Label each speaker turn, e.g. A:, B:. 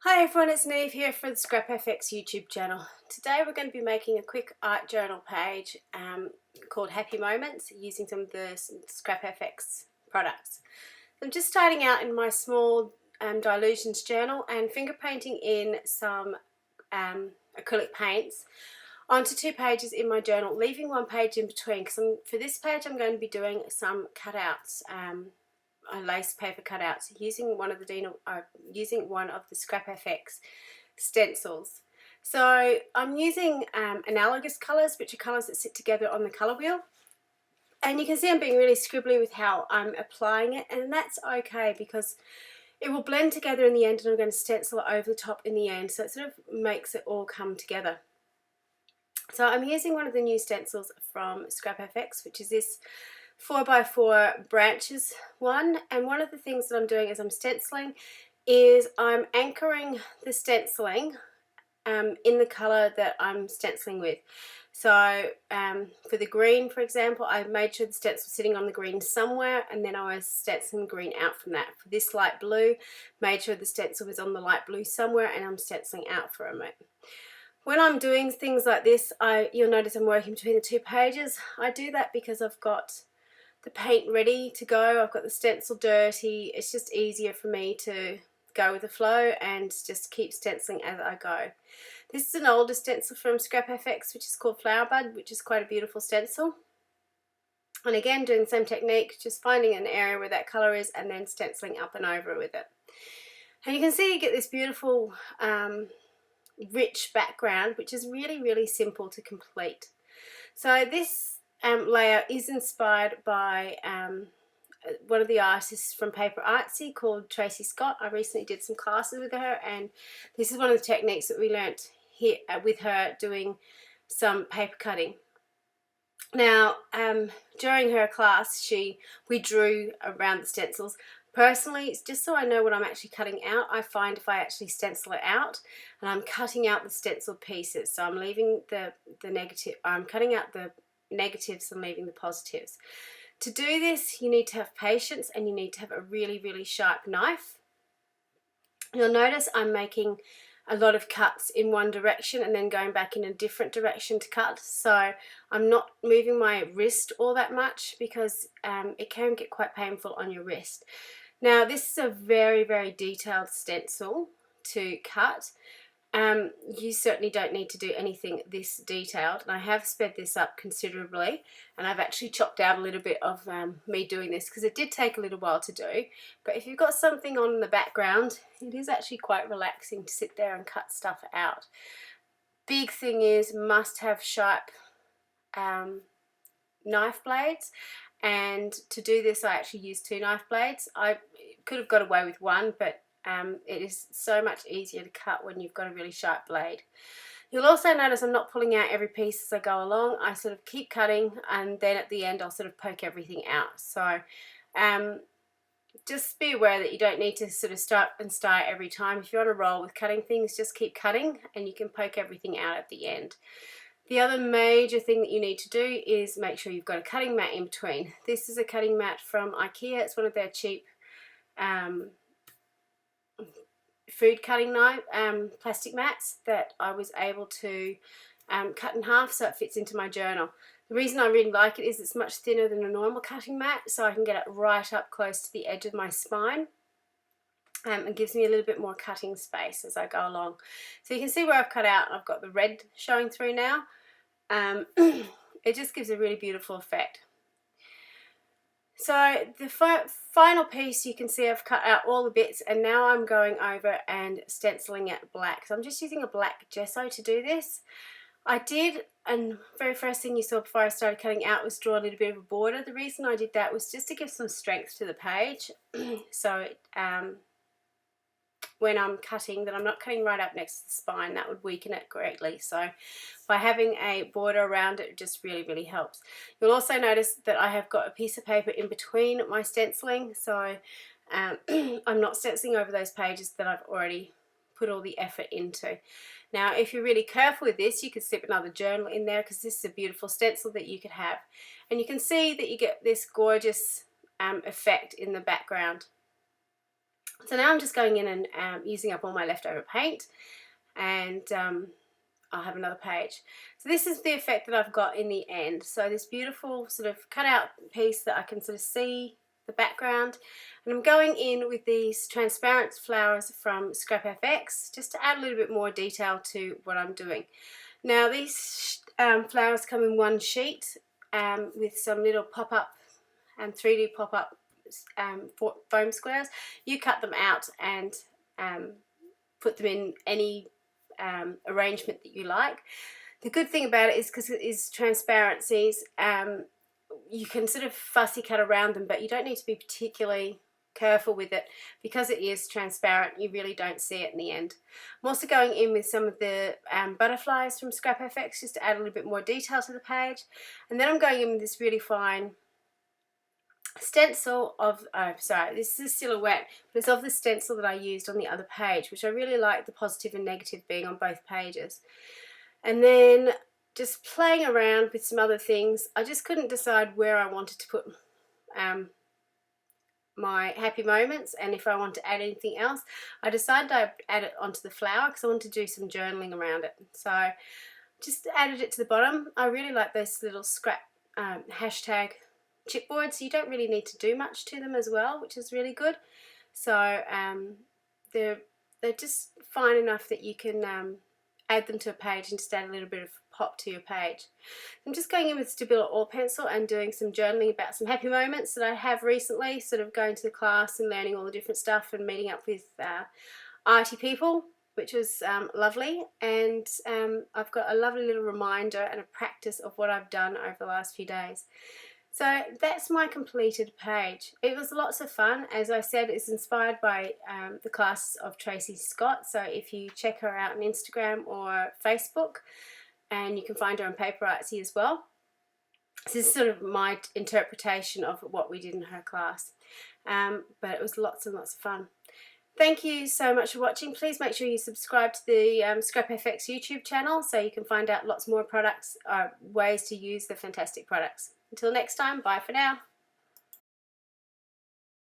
A: Hi everyone, it's Neve here for the Scrap FX YouTube channel. Today we're going to be making a quick art journal page called Happy Moments using some of the Scrap FX products. I'm just starting out in my small Dylusions journal and finger painting in some acrylic paints onto two pages in my journal, leaving one page in between because for this page I'm going to be doing some cutouts. Lace paper cutouts using one of the Scrap FX stencils. So I'm using analogous colours, which are colours that sit together on the colour wheel. And you can see I'm being really scribbly with how I'm applying it, and that's okay because it will blend together in the end, and I'm going to stencil it over the top in the end, so it sort of makes it all come together. So I'm using one of the new stencils from Scrap FX, which is this 4x4 branches one, and one of the things that I'm doing as I'm stenciling is I'm anchoring the stenciling in the colour that I'm stenciling with. So for the green, for example, I made sure the stencil was sitting on the green somewhere, and then I was stenciling green out from that. For this light blue, made sure the stencil was on the light blue somewhere, and I'm stenciling out from it. When I'm doing things like this, you'll notice I'm working between the two pages. I do that because I've got the paint ready to go. I've got the stencil dirty. It's just easier for me to go with the flow and just keep stenciling as I go. This is an older stencil from Scrap FX, which is called Flower Bud, which is quite a beautiful stencil. And again, doing the same technique, just finding an area where that colour is and then stenciling up and over with it. And you can see you get this beautiful rich background, which is really, really simple to complete. So this layout is inspired by one of the artists from Paper Artsy called Tracy Scott. I recently did some classes with her, and this is one of the techniques that we learnt here with her doing some paper cutting. Now, during her class, we drew around the stencils. Personally, just so I know what I'm actually cutting out, I find if I actually stencil it out and I'm cutting out the stenciled pieces, so I'm leaving the negative, I'm cutting out the negatives and leaving the positives. To do this, you need to have patience and you need to have a really, really sharp knife. You'll notice I'm making a lot of cuts in one direction and then going back in a different direction to cut, so I'm not moving my wrist all that much because it can get quite painful on your wrist. Now this is a very, very detailed stencil to cut. You certainly don't need to do anything this detailed, and I have sped this up considerably, and I've actually chopped out a little bit of me doing this because it did take a little while to do. But if you've got something on in the background, it is actually quite relaxing to sit there and cut stuff out. Big thing is, must have sharp knife blades, and to do this I actually used two knife blades. I could have got away with one, but it is so much easier to cut when you've got a really sharp blade. You'll also notice I'm not pulling out every piece as I go along. I sort of keep cutting, and then at the end I'll sort of poke everything out. So just be aware that you don't need to sort of start and start every time. If you're on a roll with cutting things, just keep cutting and you can poke everything out at the end. The other major thing that you need to do is make sure you've got a cutting mat in between. This is a cutting mat from IKEA. It's one of their cheap food cutting knife plastic mats that I was able to cut in half so it fits into my journal. The reason I really like it is it's much thinner than a normal cutting mat, so I can get it right up close to the edge of my spine. And gives me a little bit more cutting space as I go along. So you can see where I've cut out, I've got the red showing through now. It just gives a really beautiful effect. So the final piece, you can see I've cut out all the bits, and now I'm going over and stenciling it black. So I'm just using a black gesso to do this. I did, and very first thing you saw before I started cutting out was draw a little bit of a border. The reason I did that was just to give some strength to the page. So when I'm cutting, that I'm not cutting right up next to the spine, that would weaken it greatly. So by having a border around it, just really, really helps. You'll also notice that I have got a piece of paper in between my stenciling, so I'm not stenciling over those pages that I've already put all the effort into. Now, if you're really careful with this, you could slip another journal in there because this is a beautiful stencil that you could have. And you can see that you get this gorgeous effect in the background. So now I'm just going in and using up all my leftover paint, and I'll have another page. So this is the effect that I've got in the end. So this beautiful sort of cut out piece that I can sort of see the background, and I'm going in with these transparent flowers from Scrap FX just to add a little bit more detail to what I'm doing. Now these flowers come in one sheet with some little pop-up and 3D pop-up foam squares. You cut them out and put them in any arrangement that you like. The good thing about it is because it is transparencies, you can sort of fussy cut around them, but you don't need to be particularly careful with it because it is transparent. You really don't see it in the end. I'm also going in with some of the butterflies from Scrap FX just to add a little bit more detail to the page, and then I'm going in with this really fine stencil of, this is a silhouette, but it's of the stencil that I used on the other page, which I really like the positive and negative being on both pages. And then just playing around with some other things. I just couldn't decide where I wanted to put my happy moments, and if I want to add anything else. I decided I'd add it onto the flower because I wanted to do some journaling around it. So just added it to the bottom. I really like those little scrap hashtag chipboards. You don't really need to do much to them as well, which is really good. So they're just fine enough that you can add them to a page and just add a little bit of pop to your page. I'm just going in with Stabilo Oil Pencil and doing some journaling about some happy moments that I have recently, sort of going to the class and learning all the different stuff and meeting up with arty people, which was lovely. And I've got a lovely little reminder and a practice of what I've done over the last few days. So that's my completed page. It was lots of fun. As I said, it's inspired by the classes of Tracy Scott. So if you check her out on Instagram or Facebook, and you can find her on Paper Artsy as well. This is sort of my interpretation of what we did in her class. But it was lots and lots of fun. Thank you so much for watching. Please make sure you subscribe to the Scrap FX YouTube channel so you can find out lots more products, ways to use the fantastic products. Until next time, bye for now.